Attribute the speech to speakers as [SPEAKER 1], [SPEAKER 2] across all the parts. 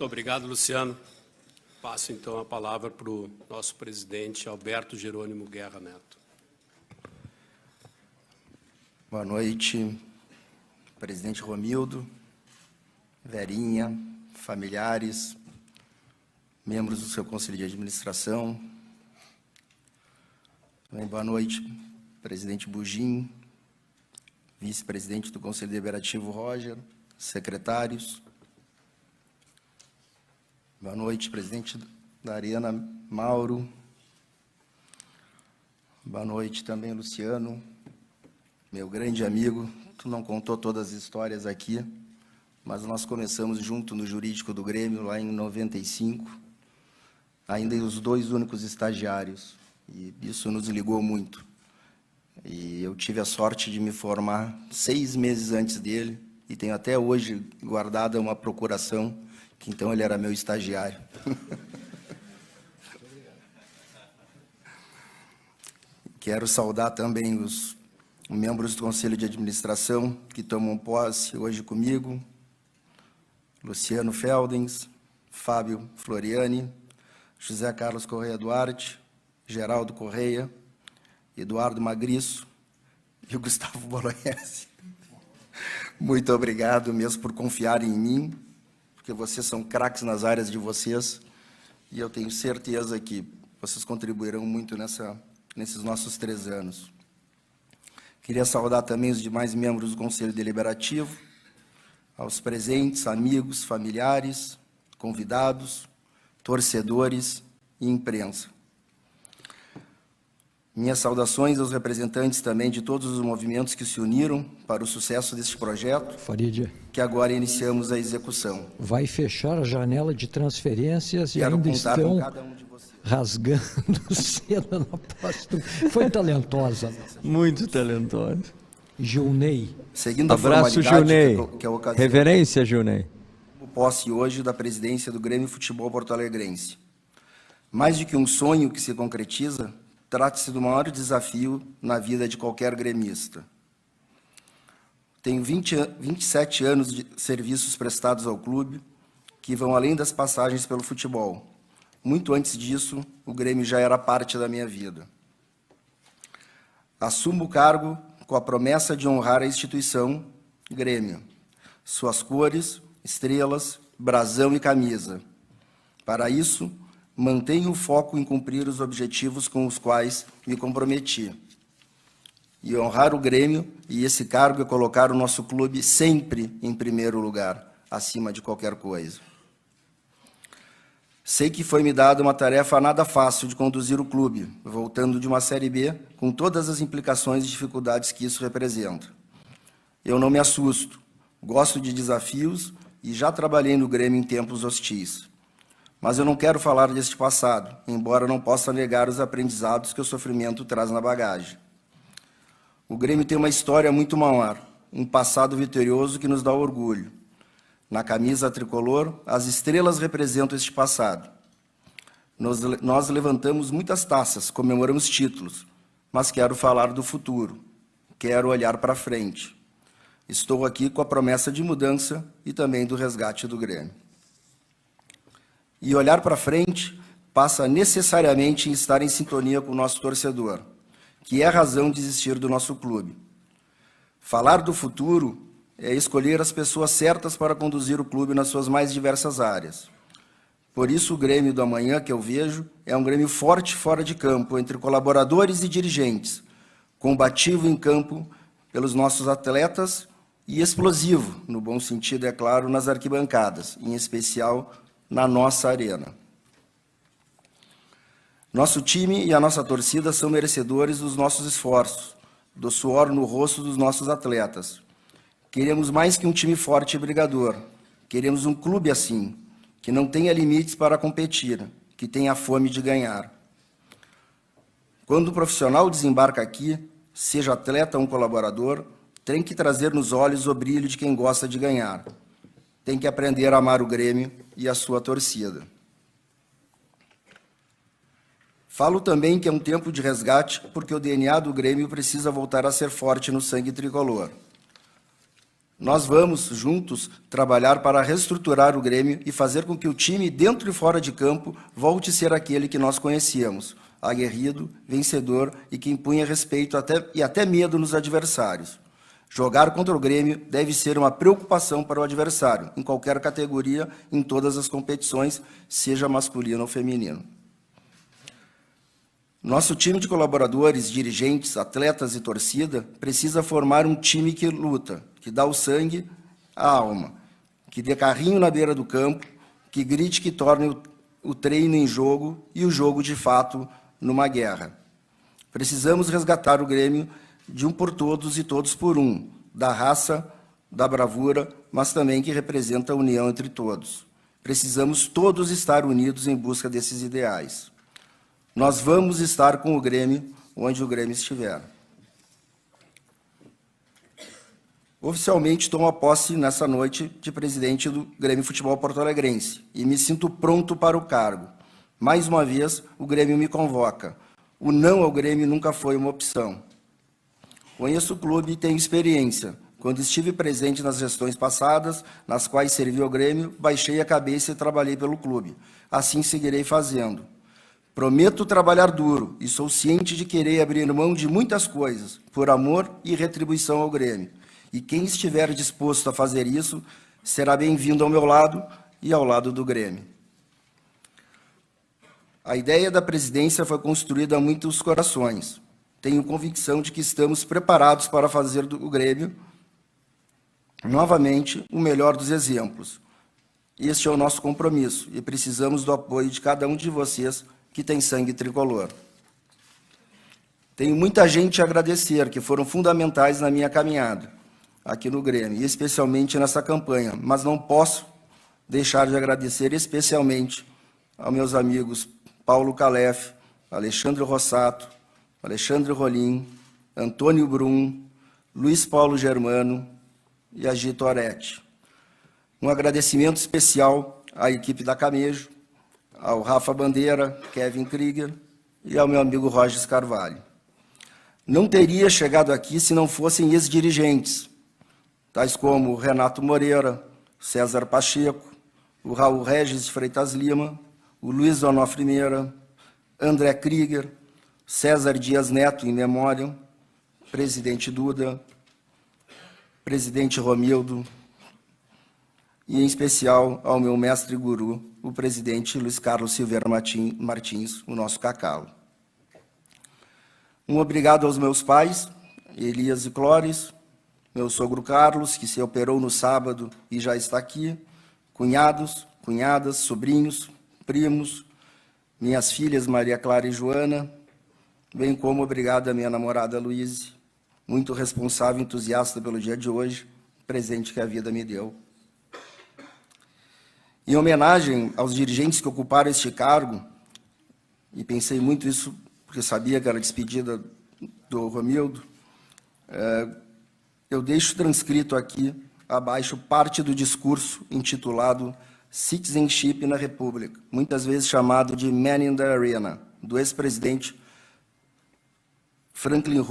[SPEAKER 1] Obrigado, Luciano. Passo, então, a palavra para o nosso presidente, Alberto Jerônimo Guerra Neto.
[SPEAKER 2] Boa noite, presidente Romildo, Verinha, familiares, membros do seu Conselho de Administração. Também boa noite, presidente Bugim, vice-presidente do Conselho Deliberativo Roger, secretários. Boa noite, presidente da Arena Mauro. Boa noite também, Luciano, meu grande amigo. Tu não contou todas as histórias aqui, mas nós começamos junto no Jurídico do Grêmio, lá em 95, ainda os dois únicos estagiários, e isso nos ligou muito. E eu tive a sorte de me formar 6 meses antes dele, e tenho até hoje guardada uma procuração, que então ele era meu estagiário. Quero saudar também os membros do Conselho de Administração que tomam posse hoje comigo: Luciano Feldens, Fábio Floriani, José Carlos Correia Duarte, Geraldo Correia, Eduardo Magriço e o Gustavo Bolognese. Muito obrigado mesmo por confiarem em mim, porque vocês são craques nas áreas de vocês, e eu tenho certeza que vocês contribuirão muito nesses nossos 3 anos. Queria saudar também os demais membros do Conselho Deliberativo, aos presentes, amigos, familiares, convidados, torcedores e imprensa. Minhas saudações aos representantes também de todos os movimentos que se uniram para o sucesso deste projeto,
[SPEAKER 3] Farid,
[SPEAKER 2] que agora iniciamos a execução.
[SPEAKER 3] vai fechar a janela de transferências e
[SPEAKER 2] Quero
[SPEAKER 3] ainda
[SPEAKER 2] contar com
[SPEAKER 3] estão
[SPEAKER 2] cada um de vocês.
[SPEAKER 3] rasgando cena na próxima. Foi talentosa.
[SPEAKER 4] Muito talentosa.
[SPEAKER 3] Gilney.
[SPEAKER 2] Seguindo a
[SPEAKER 4] Abraço,
[SPEAKER 2] formalidade
[SPEAKER 4] Gilney.
[SPEAKER 2] que a ocasião
[SPEAKER 4] Reverência, Gilney.
[SPEAKER 2] posse hoje da presidência do Grêmio Futebol Porto Alegrense. Mais do que um sonho que se concretiza, trata-se do maior desafio na vida de qualquer gremista. Tenho 27 anos de serviços prestados ao clube, que vão além das passagens pelo futebol. Muito antes disso, o Grêmio já era parte da minha vida. Assumo o cargo com a promessa de honrar a instituição Grêmio, suas cores, estrelas, brasão e camisa. Para isso, mantenho o foco em cumprir os objetivos com os quais me comprometi. E honrar o Grêmio, e esse cargo é colocar o nosso clube sempre em primeiro lugar, acima de qualquer coisa. Sei que foi me dada uma tarefa nada fácil de conduzir o clube, voltando de uma Série B, com todas as implicações e dificuldades que isso representa. Eu não me assusto, gosto de desafios e já trabalhei no Grêmio em tempos hostis. Mas eu não quero falar deste passado, embora não possa negar os aprendizados que o sofrimento traz na bagagem. O Grêmio tem uma história muito maior, um passado vitorioso que nos dá orgulho. Na camisa tricolor, as estrelas representam este passado. Nós levantamos muitas taças, comemoramos títulos, mas quero falar do futuro, quero olhar para frente. Estou aqui com a promessa de mudança e também do resgate do Grêmio. E olhar para frente passa necessariamente em estar em sintonia com o nosso torcedor, que é a razão de existir do nosso clube. Falar do futuro é escolher as pessoas certas para conduzir o clube nas suas mais diversas áreas. Por isso, o Grêmio do amanhã que eu vejo é um Grêmio forte fora de campo, entre colaboradores e dirigentes, combativo em campo pelos nossos atletas e explosivo, no bom sentido, é claro, nas arquibancadas, em especial na nossa arena. Nosso time e a nossa torcida são merecedores dos nossos esforços, do suor no rosto dos nossos atletas. Queremos mais que um time forte e brigador. Queremos um clube assim, que não tenha limites para competir, que tenha fome de ganhar. Quando o profissional desembarca aqui, seja atleta ou um colaborador, tem que trazer nos olhos o brilho de quem gosta de ganhar. Tem que aprender a amar o Grêmio e a sua torcida. Falo também que é um tempo de resgate, porque o DNA do Grêmio precisa voltar a ser forte no sangue tricolor. Nós vamos, juntos, trabalhar para reestruturar o Grêmio e fazer com que o time, dentro e fora de campo, volte a ser aquele que nós conhecíamos, aguerrido, vencedor e que impunha respeito e até medo nos adversários. Jogar contra o Grêmio deve ser uma preocupação para o adversário, em qualquer categoria, em todas as competições, seja masculino ou feminino. Nosso time de colaboradores, dirigentes, atletas e torcida precisa formar um time que luta, que dá o sangue, a alma, que dê carrinho na beira do campo, que grite, que torne o treino em jogo e o jogo, de fato, numa guerra. Precisamos resgatar o Grêmio de um por todos e todos por um, da raça, da bravura, mas também que representa a união entre todos. Precisamos todos estar unidos em busca desses ideais. Nós vamos estar com o Grêmio onde o Grêmio estiver. Oficialmente tomo a posse nessa noite de presidente do Grêmio Futebol Porto Alegrense e me sinto pronto para o cargo. Mais uma vez, o Grêmio me convoca. O não ao Grêmio nunca foi uma opção. Conheço o clube e tenho experiência. Quando estive presente nas gestões passadas, nas quais servi ao Grêmio, baixei a cabeça e trabalhei pelo clube. Assim seguirei fazendo. Prometo trabalhar duro e sou ciente de querer abrir mão de muitas coisas, por amor e retribuição ao Grêmio. E quem estiver disposto a fazer isso, será bem-vindo ao meu lado e ao lado do Grêmio. A ideia da presidência foi construída a muitos corações. Tenho convicção de que estamos preparados para fazer do Grêmio, novamente, o melhor dos exemplos. Este é o nosso compromisso e precisamos do apoio de cada um de vocês que tem sangue tricolor. Tenho muita gente a agradecer, que foram fundamentais na minha caminhada aqui no Grêmio, e especialmente nessa campanha, mas não posso deixar de agradecer especialmente aos meus amigos Paulo Calef, Alexandre Rossato, Alexandre Rolim, Antônio Brum, Luiz Paulo Germano e Agito Oretti. Um agradecimento especial à equipe da Camejo, ao Rafa Bandeira, Kevin Krieger e ao meu amigo Rogers Carvalho. Não teria chegado aqui se não fossem ex-dirigentes, tais como o Renato Moreira, César Pacheco, o Raul Regis de Freitas Lima, o Luiz Onofre Meira, André Krieger, César Dias Neto, em memória, presidente Duda, presidente Romildo, e, em especial, ao meu mestre guru, o presidente Luiz Carlos Silveira Martins, o nosso cacau. Um obrigado aos meus pais, Elias e Clóris, meu sogro Carlos, que se operou no sábado e já está aqui, cunhados, cunhadas, sobrinhos, primos, minhas filhas Maria Clara e Joana, bem como obrigado à minha namorada Luíse, muito responsável e entusiasta pelo dia de hoje, presente que a vida me deu. Em homenagem aos dirigentes que ocuparam este cargo, e pensei muito isso, porque sabia que era a despedida do Romildo, eu deixo transcrito aqui, abaixo, parte do discurso intitulado Citizenship na República, muitas vezes chamado de Man in the Arena, do ex-presidente Franklin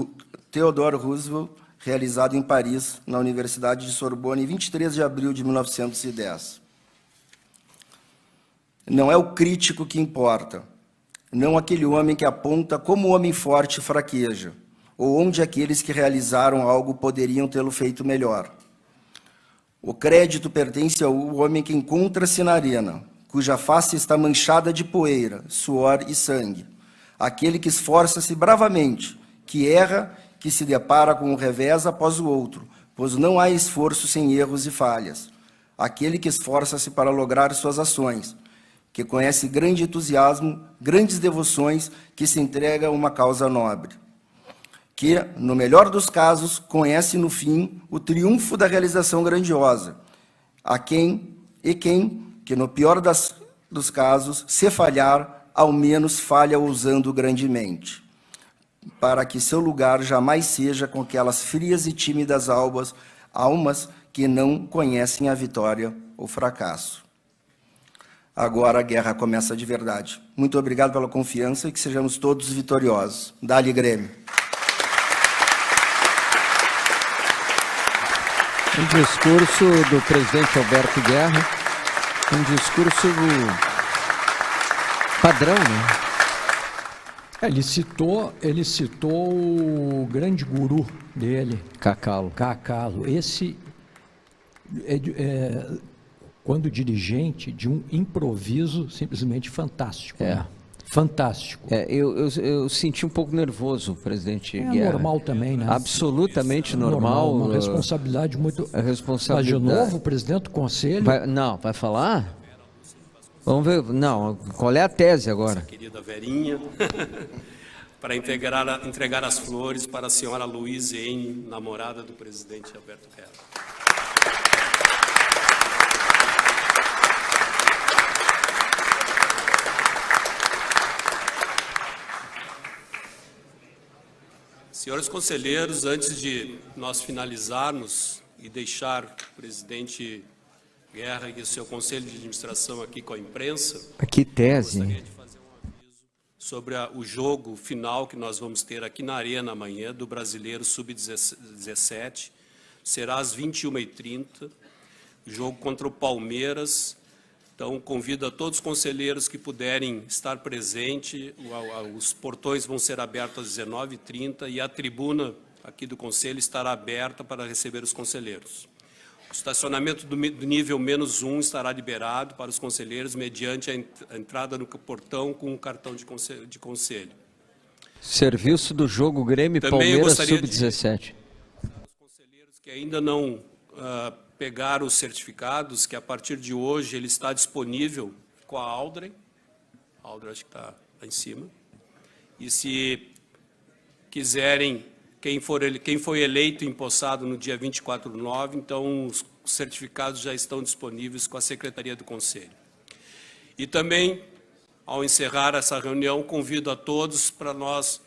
[SPEAKER 2] Theodore Roosevelt, realizado em Paris, na Universidade de Sorbonne, em 23 de abril de 1910. Não é o crítico que importa, não aquele homem que aponta como o homem forte fraqueja, ou onde aqueles que realizaram algo poderiam tê-lo feito melhor. O crédito pertence ao homem que encontra-se na arena, cuja face está manchada de poeira, suor e sangue. Aquele que esforça-se bravamente, que erra, que se depara com um revés após o outro, pois não há esforço sem erros e falhas. Aquele que esforça-se para lograr suas ações, que conhece grande entusiasmo, grandes devoções, que se entrega a uma causa nobre. Que, no melhor dos casos, conhece no fim o triunfo da realização grandiosa. Quem, que no pior dos casos, se falhar, ao menos falha ousando grandemente, para que seu lugar jamais seja com aquelas frias e tímidas almas que não conhecem a vitória ou fracasso. Agora a guerra começa de verdade. Muito obrigado pela confiança e que sejamos todos vitoriosos. Dá-lhe Grêmio.
[SPEAKER 4] Um discurso do presidente Alberto Guerra, um discurso padrão, né?
[SPEAKER 3] Ele citou o grande guru dele,
[SPEAKER 4] Cacalo.
[SPEAKER 3] Cacalo. Esse quando dirigente, de um improviso simplesmente fantástico.
[SPEAKER 4] É.
[SPEAKER 3] Né? Fantástico.
[SPEAKER 4] Eu senti um pouco nervoso, presidente Guerra.
[SPEAKER 3] É normal também, né?
[SPEAKER 4] Absolutamente normal.
[SPEAKER 3] Uma responsabilidade muito...
[SPEAKER 4] A responsabilidade.
[SPEAKER 3] Mas, de novo, o presidente do conselho...
[SPEAKER 4] Vai falar? Vamos ver. Não, qual é a tese agora?
[SPEAKER 1] Nossa querida Verinha, para entregar as flores para a senhora Luísa N., namorada do presidente Alberto Guerra. Senhores conselheiros, antes de nós finalizarmos e deixar o presidente Guerra e o seu conselho de administração aqui com a imprensa,
[SPEAKER 4] Que tese,
[SPEAKER 1] gostaria
[SPEAKER 4] hein?
[SPEAKER 1] de fazer um aviso sobre o jogo final que nós vamos ter aqui na Arena amanhã do Brasileiro Sub-17. Será às 21h30, jogo contra o Palmeiras. Então, convido a todos os conselheiros que puderem estar presentes. Os portões vão ser abertos às 19h30 e a tribuna aqui do Conselho estará aberta para receber os conselheiros. O estacionamento do nível -1 estará liberado para os conselheiros mediante a entrada no portão com um cartão de conselho.
[SPEAKER 4] Serviço do jogo Grêmio
[SPEAKER 1] Também
[SPEAKER 4] Palmeiras
[SPEAKER 1] gostaria
[SPEAKER 4] Sub-17.
[SPEAKER 1] Os conselheiros que ainda não pegaram os certificados, que a partir de hoje ele está disponível com a Aldrey. A Aldrey acho que está lá em cima. E se quiserem, quem foi eleito e empossado no dia 24/9, então os certificados já estão disponíveis com a Secretaria do Conselho. E também, ao encerrar essa reunião, convido a todos para nós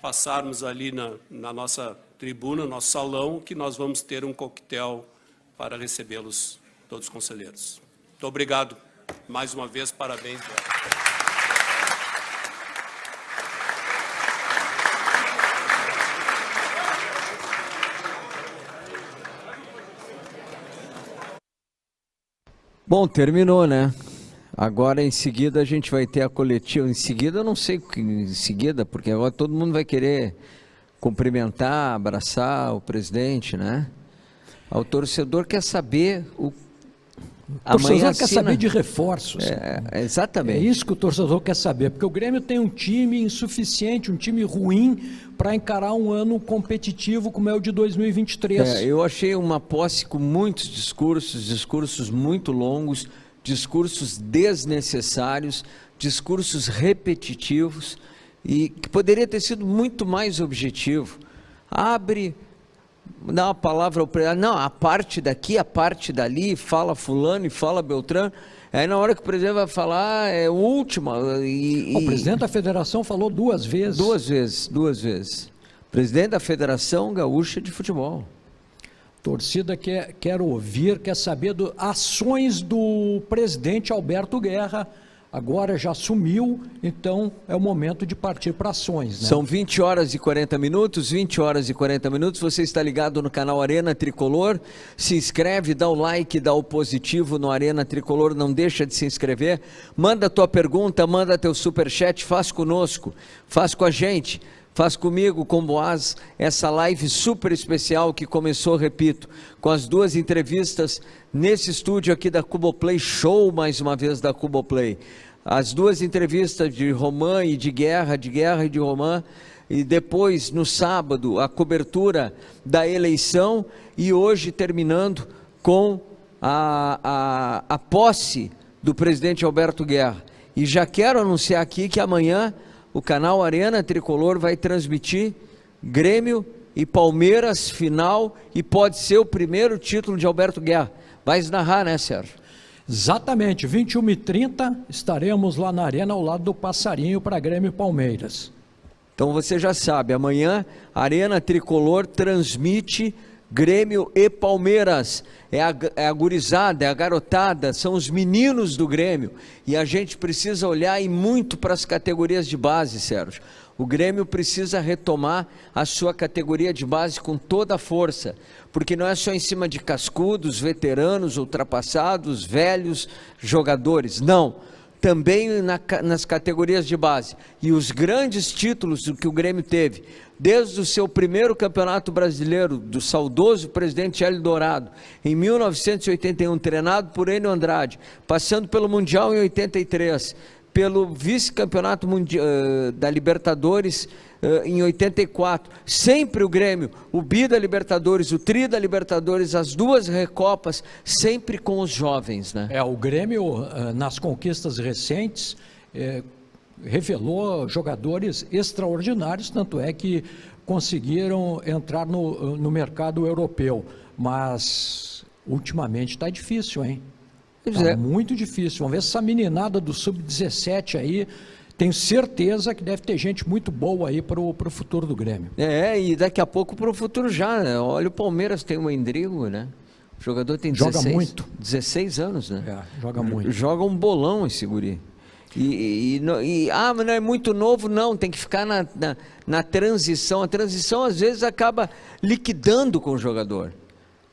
[SPEAKER 1] passarmos ali na nossa tribuna, nosso salão, que nós vamos ter um coquetel para recebê-los, todos os conselheiros. Muito obrigado. Mais uma vez, parabéns.
[SPEAKER 4] Bom, terminou, né? Agora, em seguida, a gente vai ter a coletiva. Em seguida, eu não sei o que em seguida, porque agora todo mundo vai querer cumprimentar, abraçar o presidente, né? O torcedor quer saber o
[SPEAKER 3] torcedor quer saber de reforços.
[SPEAKER 4] Exatamente.
[SPEAKER 3] É isso que o torcedor quer saber, porque o Grêmio tem um time insuficiente, um time ruim para encarar um ano competitivo como é o de 2023.
[SPEAKER 4] Eu achei uma posse com muitos discursos muito longos, discursos desnecessários, discursos repetitivos e que poderia ter sido muito mais objetivo. Dá uma palavra ao presidente, não, a parte daqui, a parte dali, fala fulano e fala Beltrano, aí na hora que o presidente vai falar, é o último.
[SPEAKER 3] O presidente da federação falou duas vezes.
[SPEAKER 4] Duas vezes. Presidente da Federação Gaúcha de Futebol.
[SPEAKER 3] Torcida quer ouvir, quer saber ações do presidente Alberto Guerra. Agora já sumiu, então é o momento de partir para ações. Né?
[SPEAKER 4] São 20h40, 20h40, você está ligado no canal Arena Tricolor, se inscreve, dá o like, dá o positivo no Arena Tricolor, não deixa de se inscrever, manda tua pergunta, manda teu superchat, faz conosco, faz com a gente, faz comigo, com o Boaz, essa live super especial que começou, repito, com as duas entrevistas nesse estúdio aqui da Cuboplay, show mais uma vez da Cuboplay. As duas entrevistas de Romã e de Guerra e de Romã, e depois, no sábado, a cobertura da eleição, e hoje terminando com a posse do presidente Alberto Guerra. E já quero anunciar aqui que amanhã o canal Arena Tricolor vai transmitir Grêmio e Palmeiras final e pode ser o primeiro título de Alberto Guerra. Vai narrar, né, Sérgio?
[SPEAKER 3] Exatamente, 21h30 estaremos lá na Arena ao lado do Passarinho para Grêmio e Palmeiras.
[SPEAKER 4] Então você já sabe, amanhã Arena Tricolor transmite Grêmio e Palmeiras. É a gurizada, é a garotada, são os meninos do Grêmio. E a gente precisa olhar e muito para as categorias de base, Sérgio. O Grêmio precisa retomar a sua categoria de base com toda a força, porque não é só em cima de cascudos, veteranos, ultrapassados, velhos, jogadores, não. Também nas categorias de base. E os grandes títulos que o Grêmio teve, desde o seu primeiro campeonato brasileiro, do saudoso presidente Hélio Dourado, em 1981, treinado por Enio Andrade, passando pelo Mundial em 83, pelo vice-campeonato da Libertadores em 84, sempre o Grêmio, o bi da Libertadores, o tri da Libertadores, as duas recopas, sempre com os jovens, né?
[SPEAKER 3] O Grêmio, nas conquistas recentes, revelou jogadores extraordinários, tanto é que conseguiram entrar no mercado europeu, mas ultimamente está difícil, hein? Está muito difícil. Vamos ver se essa meninada do Sub-17 aí, tenho certeza que deve ter gente muito boa aí para o futuro do Grêmio.
[SPEAKER 4] E daqui a pouco para o futuro já, né? Olha, o Palmeiras tem o Endrigo, né? O jogador tem 16 anos, né?
[SPEAKER 3] Joga muito.
[SPEAKER 4] Joga um bolão esse guri. Mas não é muito novo, não, tem que ficar na transição. A transição às vezes acaba liquidando com o jogador.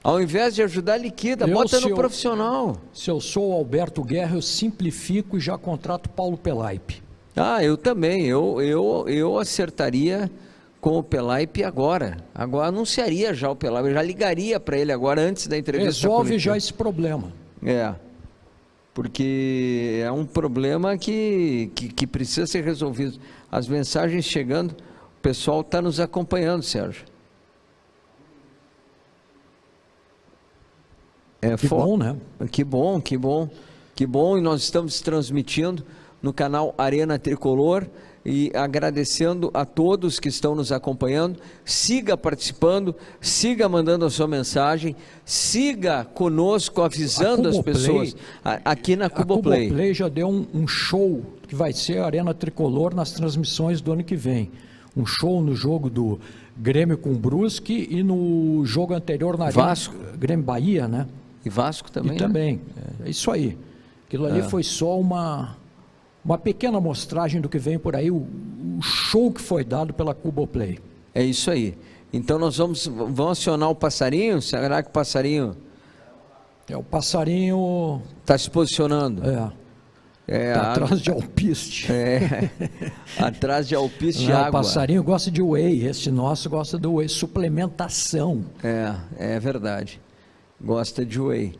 [SPEAKER 4] Ao invés de ajudar, liquida, bota no profissional.
[SPEAKER 3] Se eu sou o Alberto Guerra, eu simplifico e já contrato Paulo Pelaipe.
[SPEAKER 4] Eu também, eu acertaria com o Pelaipe agora. Agora anunciaria já o Pelaipe, eu já ligaria para ele agora antes da entrevista.
[SPEAKER 3] Resolve já esse problema.
[SPEAKER 4] Porque é um problema que precisa ser resolvido. As mensagens chegando, o pessoal está nos acompanhando, Sérgio.
[SPEAKER 3] Que bom, né?
[SPEAKER 4] Que bom, que bom. Que bom, e nós estamos transmitindo no canal Arena Tricolor e agradecendo a todos que estão nos acompanhando. Siga participando, siga mandando a sua mensagem, siga conosco, avisando as pessoas aqui na Cuboplay.
[SPEAKER 3] A Cuboplay já deu um show que vai ser a Arena Tricolor nas transmissões do ano que vem. Um show no jogo do Grêmio com o Brusque e no jogo anterior na
[SPEAKER 4] Vasco.
[SPEAKER 3] Arena Grêmio Bahia, né?
[SPEAKER 4] E Vasco também.
[SPEAKER 3] E também. É isso aí. Aquilo ali foi só uma pequena amostragem do que vem por aí, o show que foi dado pela Cuboplay.
[SPEAKER 4] É isso aí. Então nós vamos acionar o passarinho? Será que o passarinho...
[SPEAKER 3] O passarinho...
[SPEAKER 4] Está se posicionando.
[SPEAKER 3] Está atrás de alpiste.
[SPEAKER 4] Atrás de alpiste de água.
[SPEAKER 3] O passarinho gosta de whey, esse nosso gosta do whey, suplementação.
[SPEAKER 4] É verdade. Gosta de whey.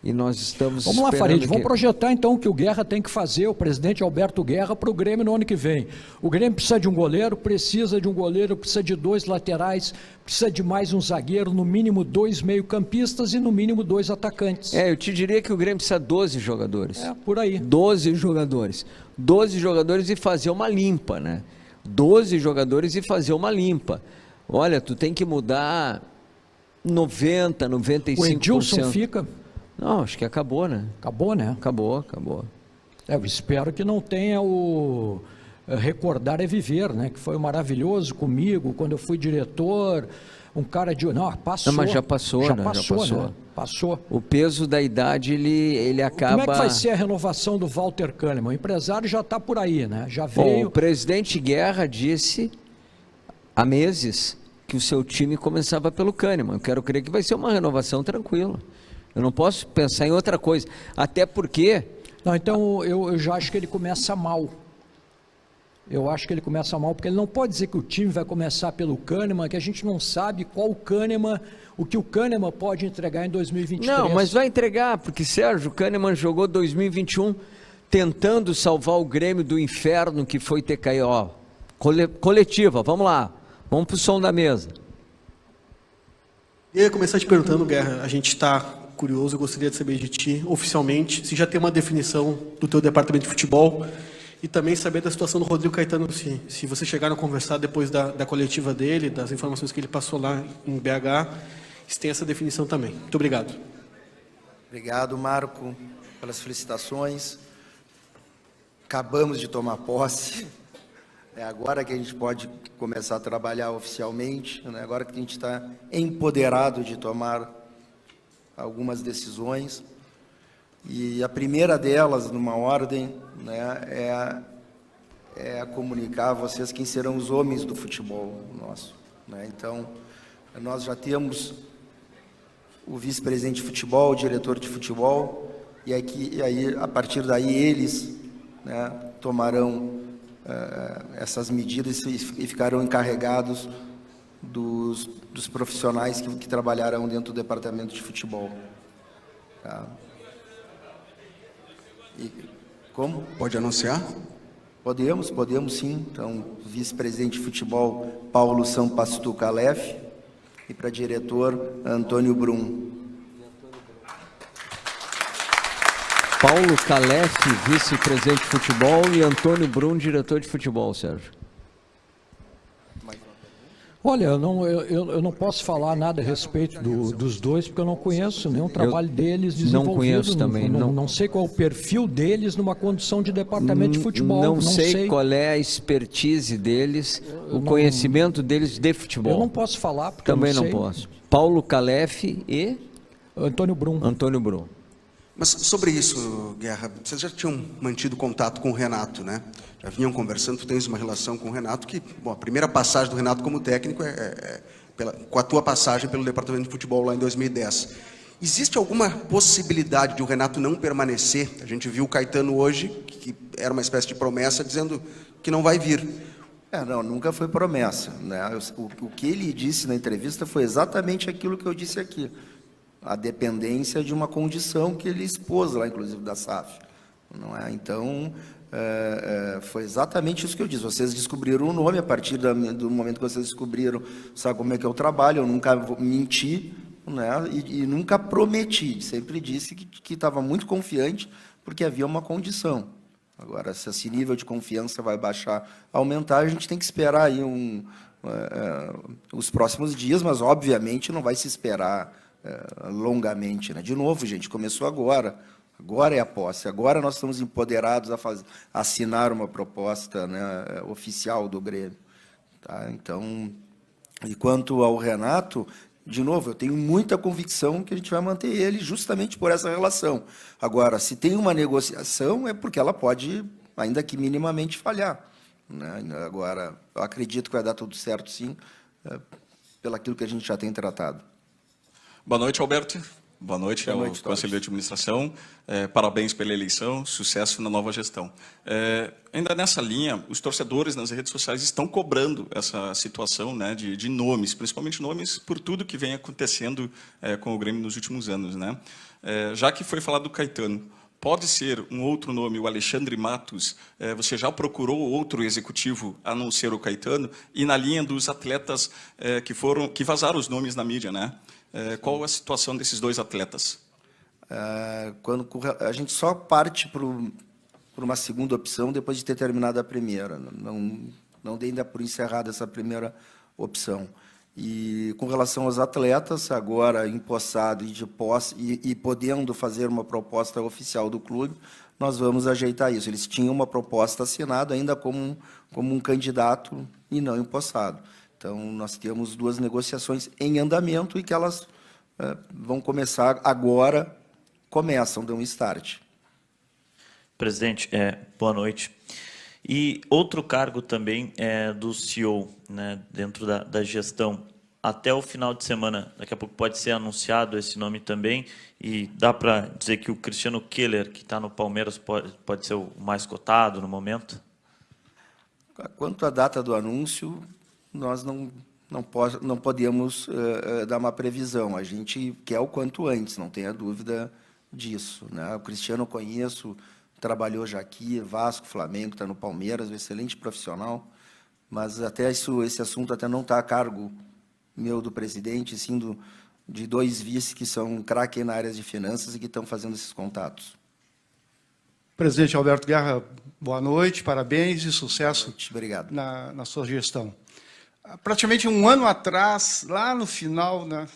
[SPEAKER 4] E nós estamos
[SPEAKER 3] Vamos lá, Farid, vamos projetar então o que o Guerra tem que fazer, o presidente Alberto Guerra, para o Grêmio no ano que vem. O Grêmio precisa de um goleiro, precisa de 2 laterais, precisa de mais um zagueiro, no mínimo 2 meio-campistas e no mínimo 2 atacantes.
[SPEAKER 4] Eu te diria que o Grêmio precisa de 12 jogadores.
[SPEAKER 3] Por aí.
[SPEAKER 4] 12 jogadores. 12 jogadores e fazer uma limpa, né? 12 jogadores e fazer uma limpa. Olha, tu tem que mudar 90, 95%.
[SPEAKER 3] O Edilson fica...
[SPEAKER 4] Não, acho que acabou, né?
[SPEAKER 3] Acabou, né?
[SPEAKER 4] Acabou.
[SPEAKER 3] Eu espero que não tenha o recordar é viver, né? Que foi maravilhoso comigo, quando eu fui diretor, um cara de... Não, passou.
[SPEAKER 4] Não, mas já passou, né?
[SPEAKER 3] Né? Passou.
[SPEAKER 4] O peso da idade, ele acaba...
[SPEAKER 3] Como é que vai ser a renovação do Walter Kahneman? O empresário já está por aí, né? Já veio...
[SPEAKER 4] Bom, o presidente Guerra disse há meses que o seu time começava pelo Kahneman. Eu quero crer que vai ser uma renovação tranquila. Eu não posso pensar em outra coisa, até porque...
[SPEAKER 3] Não, então eu já acho que ele começa mal. Eu acho que ele começa mal, porque ele não pode dizer que o time vai começar pelo Kahneman, que a gente não sabe qual o Kahneman, o que o Kahneman pode entregar em 2023.
[SPEAKER 4] Não, mas vai entregar, porque Sérgio, o Kahneman jogou 2021 tentando salvar o Grêmio do inferno que foi ter caído. Coletiva, vamos lá, vamos para o som da mesa.
[SPEAKER 5] Eu ia começar te perguntando, Guerra, a gente está curioso, eu gostaria de saber de ti, oficialmente, se já tem uma definição do teu departamento de futebol e também saber da situação do Rodrigo Caetano, se vocês chegaram a conversar depois da coletiva dele, das informações que ele passou lá em BH, se tem essa definição também. Muito obrigado.
[SPEAKER 2] Obrigado, Marco, pelas felicitações. Acabamos de tomar posse. É agora que a gente pode começar a trabalhar oficialmente, né? Agora que a gente está empoderado de tomar algumas decisões, e a primeira delas, numa ordem, né, é comunicar a vocês quem serão os homens do futebol nosso, né? Então, nós já temos o vice-presidente de futebol, o diretor de futebol, e aí, a partir daí, eles, né, tomarão essas medidas e ficarão encarregados dos profissionais que trabalharão dentro do departamento de futebol. Tá? E, como?
[SPEAKER 6] Pode anunciar?
[SPEAKER 2] Podemos sim. Então, vice-presidente de futebol, Paulo Sampastu Calef, e para diretor, Antônio Brum.
[SPEAKER 4] Paulo Calef, vice-presidente de futebol, e Antônio Brum, diretor de futebol, Sérgio.
[SPEAKER 3] Olha, eu não posso falar nada a respeito dos dois, porque eu não conheço nenhum trabalho deles desenvolvido.
[SPEAKER 4] Não conheço também.
[SPEAKER 3] Não sei qual é o perfil deles numa condição de departamento de futebol.
[SPEAKER 4] Não sei qual é a expertise deles, o conhecimento deles de futebol.
[SPEAKER 3] Eu não posso falar, porque
[SPEAKER 4] também
[SPEAKER 3] eu não
[SPEAKER 4] não
[SPEAKER 3] sei.
[SPEAKER 4] posso. Paulo Calef e...
[SPEAKER 3] Antônio Brum.
[SPEAKER 4] Antônio Brum.
[SPEAKER 6] Mas sobre isso, Guerra, vocês já tinham mantido contato com o Renato, né? Já vinham conversando, tu tens uma relação com o Renato que, bom, a primeira passagem do Renato como técnico com a tua passagem pelo departamento de futebol lá em 2010. Existe alguma possibilidade de o Renato não permanecer? A gente viu o Caetano hoje, que era uma espécie de promessa, dizendo que não vai vir.
[SPEAKER 2] Não, nunca foi promessa, né? O que ele disse na entrevista foi exatamente aquilo que eu disse aqui. A dependência de uma condição que ele expôs lá, inclusive, da SAF. Não é? Então, foi exatamente isso que eu disse. Vocês descobriram o nome, a partir do momento que vocês descobriram, sabe como é que eu trabalho, eu nunca menti, né? E nunca prometi, sempre disse que estava muito confiante, porque havia uma condição. Agora, se esse nível de confiança vai baixar, aumentar, a gente tem que esperar aí os próximos dias, mas, obviamente, não vai se esperar longamente, né? De novo, gente, começou agora é a posse, agora nós estamos empoderados a assinar uma proposta, né, oficial do Grêmio, tá? Então, e quanto ao Renato, de novo, eu tenho muita convicção que a gente vai manter ele justamente por essa relação. Agora, se tem uma negociação, é porque ela pode, ainda que minimamente, falhar, né? Agora, eu acredito que vai dar tudo certo, sim, pelo aquilo que a gente já tem tratado.
[SPEAKER 7] Boa noite, Alberto. Boa noite ao Conselho de Administração. Parabéns pela eleição, sucesso na nova gestão. Ainda nessa linha, os torcedores nas redes sociais estão cobrando essa situação, né, de nomes, principalmente nomes por tudo que vem acontecendo com o Grêmio nos últimos anos, né? Já que foi falado do Caetano, pode ser um outro nome, o Alexandre Matos? Você já procurou outro executivo a não ser o Caetano? E na linha dos atletas que vazaram os nomes na mídia, né? Qual a situação desses dois atletas?
[SPEAKER 2] Quando a gente só parte por uma segunda opção depois de ter terminado a primeira. Não dei ainda por encerrada essa primeira opção. E com relação aos atletas, agora empossado e de posse e podendo fazer uma proposta oficial do clube, nós vamos ajeitar isso. Eles tinham uma proposta assinada ainda como um candidato e não empossado. Então, nós temos duas negociações em andamento e que elas vão começar agora, dão start.
[SPEAKER 8] Presidente, boa noite. E outro cargo também é do CEO, né, dentro da gestão. Até o final de semana, daqui a pouco pode ser anunciado esse nome também, e dá para dizer que o Cristiano Keller, que está no Palmeiras, pode ser o mais cotado no momento?
[SPEAKER 2] Quanto à data do anúncio, nós não podemos dar uma previsão. A gente quer o quanto antes, não tenha dúvida disso, né? O Cristiano eu conheço, trabalhou já aqui, Vasco, Flamengo, está no Palmeiras, um excelente profissional, mas até esse assunto até não está a cargo meu do presidente, sim de dois vices que são craque na área de finanças e que estão fazendo esses contatos.
[SPEAKER 9] Presidente Alberto Guerra, boa noite, parabéns e sucesso.
[SPEAKER 2] Obrigado.
[SPEAKER 9] Na sua gestão. Praticamente um ano atrás, lá no final, né,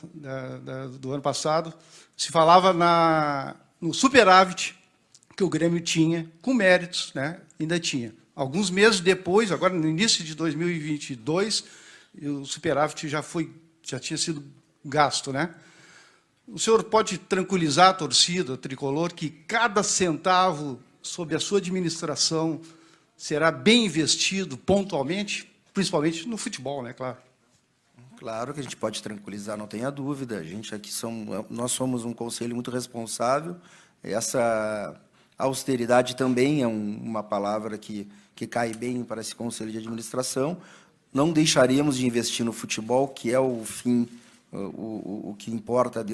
[SPEAKER 9] do ano passado, se falava no superávit que o Grêmio tinha, com méritos, né, ainda tinha. Alguns meses depois, agora no início de 2022, o superávit já tinha sido gasto, né? O senhor pode tranquilizar a torcida, o tricolor, que cada centavo sob a sua administração será bem investido pontualmente, principalmente no futebol, né, claro.
[SPEAKER 2] Claro que a gente pode tranquilizar, não tenha dúvida. A gente aqui nós somos um conselho muito responsável. Essa austeridade também é uma palavra que cai bem para esse conselho de administração. Não deixaríamos de investir no futebol, que é o fim, o que importa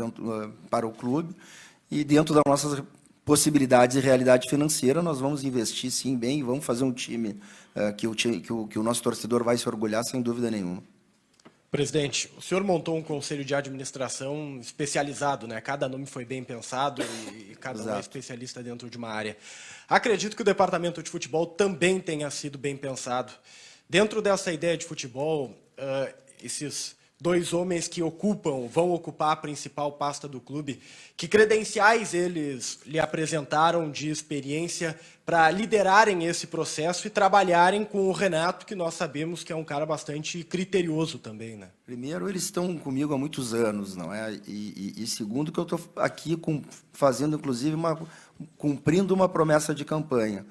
[SPEAKER 2] para o clube. E dentro das nossas possibilidades e realidade financeira, nós vamos investir, sim, bem, e vamos fazer um time que o nosso torcedor vai se orgulhar, sem dúvida nenhuma.
[SPEAKER 10] Presidente, o senhor montou um conselho de administração especializado, né? Cada nome foi bem pensado e cada um é especialista dentro de uma área. Acredito que o departamento de futebol também tenha sido bem pensado. Dentro dessa ideia de futebol, esses dois homens que vão ocupar a principal pasta do clube, que credenciais eles lhe apresentaram de experiência para liderarem esse processo e trabalharem com o Renato, que nós sabemos que é um cara bastante criterioso também, né?
[SPEAKER 2] Primeiro, eles estão comigo há muitos anos, não é? E segundo, que eu estou aqui fazendo, inclusive, cumprindo uma promessa de campanha.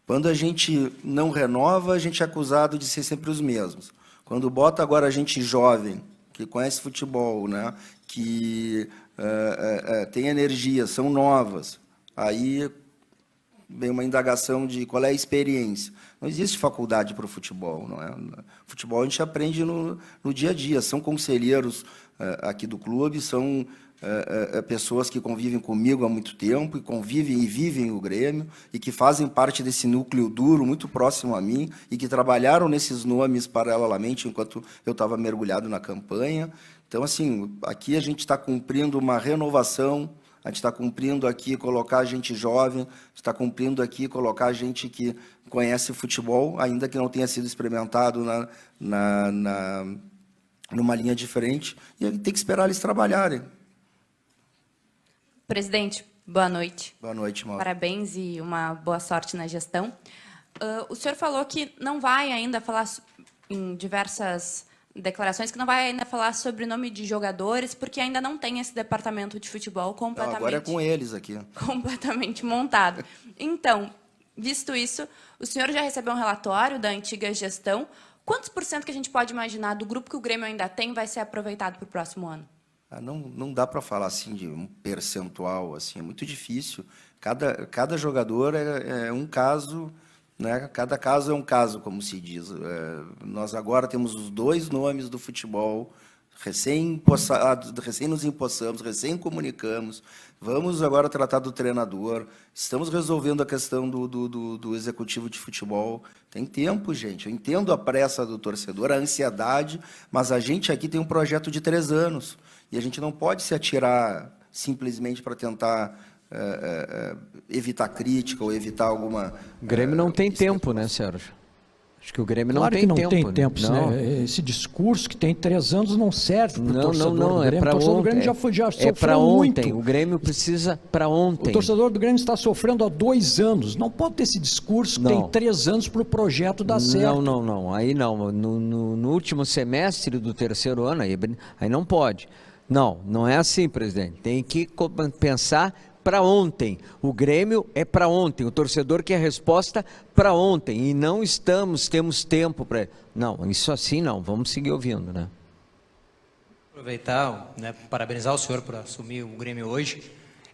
[SPEAKER 2] Quando a gente não renova, a gente é acusado de ser sempre os mesmos. Quando bota agora a gente jovem, que conhece futebol, né, que tem energia, são novas, aí vem uma indagação de qual é a experiência. Não existe faculdade para o futebol, não é? Futebol a gente aprende no dia a dia. São conselheiros aqui do clube, são pessoas que convivem comigo há muito tempo, e convivem e vivem o Grêmio, e que fazem parte desse núcleo duro, muito próximo a mim, e que trabalharam nesses nomes paralelamente enquanto eu estava mergulhado na campanha. Então, assim, aqui a gente está cumprindo uma renovação, a gente está cumprindo aqui colocar gente jovem, está cumprindo aqui colocar gente que conhece futebol, ainda que não tenha sido experimentado numa linha diferente, e tem que esperar eles trabalharem.
[SPEAKER 11] Presidente, boa noite.
[SPEAKER 2] Boa noite, Mauro.
[SPEAKER 11] Parabéns e uma boa sorte na gestão. O senhor falou que não vai ainda falar, em diversas declarações, que não vai ainda falar sobre o nome de jogadores, porque ainda não tem esse departamento de futebol completamente...
[SPEAKER 2] Não, agora é com eles aqui.
[SPEAKER 11] Completamente montado. Então, visto isso, o senhor já recebeu um relatório da antiga gestão. Quantos por cento que a gente pode imaginar do grupo que o Grêmio ainda tem vai ser aproveitado para o próximo ano?
[SPEAKER 2] Não dá para falar assim de um percentual, assim, é muito difícil. Cada jogador é um caso, né? Cada caso é um caso, como se diz. Nós agora temos os dois nomes do futebol, recém nos empossamos, recém comunicamos. Vamos agora tratar do treinador. Estamos resolvendo a questão do executivo de futebol. Tem tempo, gente. Eu entendo a pressa do torcedor, a ansiedade, mas a gente aqui tem um projeto de 3 anos. E a gente não pode se atirar simplesmente para tentar evitar crítica ou evitar alguma...
[SPEAKER 4] O Grêmio não tem tempo, né, Sérgio? Acho que o Grêmio
[SPEAKER 3] claro
[SPEAKER 4] não tem
[SPEAKER 3] que
[SPEAKER 4] tempo.
[SPEAKER 3] Tem tempo, né? Esse discurso que tem 3 anos não serve para o torcedor do Grêmio.
[SPEAKER 4] É para ontem.
[SPEAKER 3] O torcedor do Grêmio já sofreu
[SPEAKER 4] para ontem.
[SPEAKER 3] muito.
[SPEAKER 4] O Grêmio precisa para ontem.
[SPEAKER 3] O torcedor do Grêmio está sofrendo há 2 anos. Não pode ter esse discurso que tem 3 anos para o projeto dar certo.
[SPEAKER 4] Não. Aí não. No último semestre do 3º ano, aí não pode. Não é assim, presidente. Tem que pensar para ontem. O Grêmio é para ontem. O torcedor quer resposta para ontem. E não temos tempo para... Não, isso assim não. Vamos seguir ouvindo, né?
[SPEAKER 12] Aproveitar, né, parabenizar o senhor por assumir o Grêmio hoje.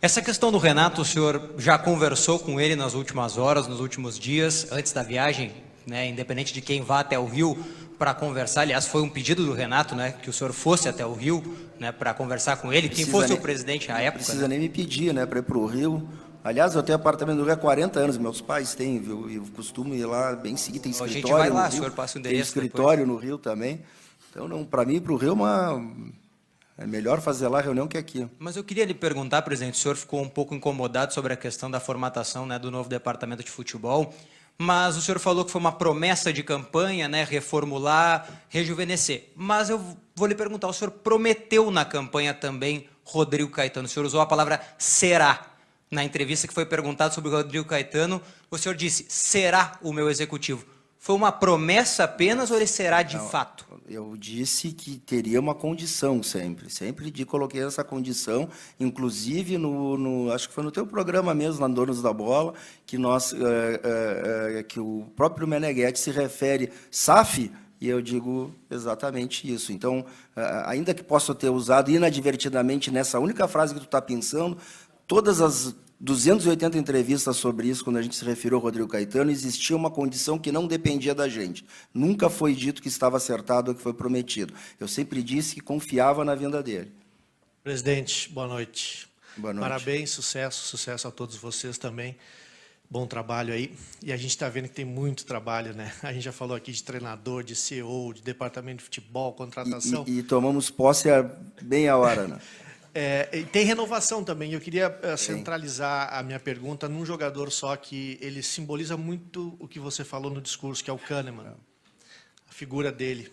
[SPEAKER 12] Essa questão do Renato, o senhor já conversou com ele nas últimas horas, nos últimos dias, antes da viagem, né, independente de quem vá até o Rio para conversar. Aliás, foi um pedido do Renato, né, que o senhor fosse até o Rio, né, para conversar com ele, quem fosse o presidente à época.
[SPEAKER 2] Não precisa nem me pedir, né, para ir para o Rio. Aliás, eu tenho apartamento no Rio há 40 anos, meus pais têm, viu? Eu costumo ir lá bem seguido, tem escritório.
[SPEAKER 12] A gente vai lá,
[SPEAKER 2] no Rio,
[SPEAKER 12] o senhor passa o endereço.
[SPEAKER 2] Tem escritório depois no Rio também. Então, para mim, ir para o Rio é melhor fazer lá a reunião que aqui.
[SPEAKER 12] Mas eu queria lhe perguntar, presidente, o senhor ficou um pouco incomodado sobre a questão da formatação, né, do novo departamento de futebol, mas o senhor falou que foi uma promessa de campanha, né, reformular, rejuvenescer. Mas eu vou lhe perguntar, o senhor prometeu na campanha também Rodrigo Caetano, o senhor usou a palavra será. Na entrevista que foi perguntado sobre o Rodrigo Caetano, o senhor disse, será o meu executivo. Foi uma promessa apenas ou ele será de fato?
[SPEAKER 2] Eu disse que teria uma condição sempre coloquei essa condição, inclusive acho que foi no teu programa mesmo, na Donos da Bola, que que o próprio Meneghetti se refere SAF, e eu digo exatamente isso. Então, ainda que possa ter usado inadvertidamente nessa única frase que tu está pensando, todas as 280 entrevistas sobre isso, quando a gente se referiu ao Rodrigo Caetano, existia uma condição que não dependia da gente. Nunca foi dito que estava acertado ou que foi prometido. Eu sempre disse que confiava na vinda dele.
[SPEAKER 13] Presidente, boa noite.
[SPEAKER 2] Boa noite.
[SPEAKER 13] Parabéns, sucesso a todos vocês também. Bom trabalho aí. E a gente está vendo que tem muito trabalho, né? A gente já falou aqui de treinador, de CEO, de departamento de futebol, contratação.
[SPEAKER 2] E tomamos posse bem a hora, né?
[SPEAKER 13] E tem renovação também. Eu queria centralizar a minha pergunta num jogador só que ele simboliza muito o que você falou no discurso, que é o Kahneman, a figura dele.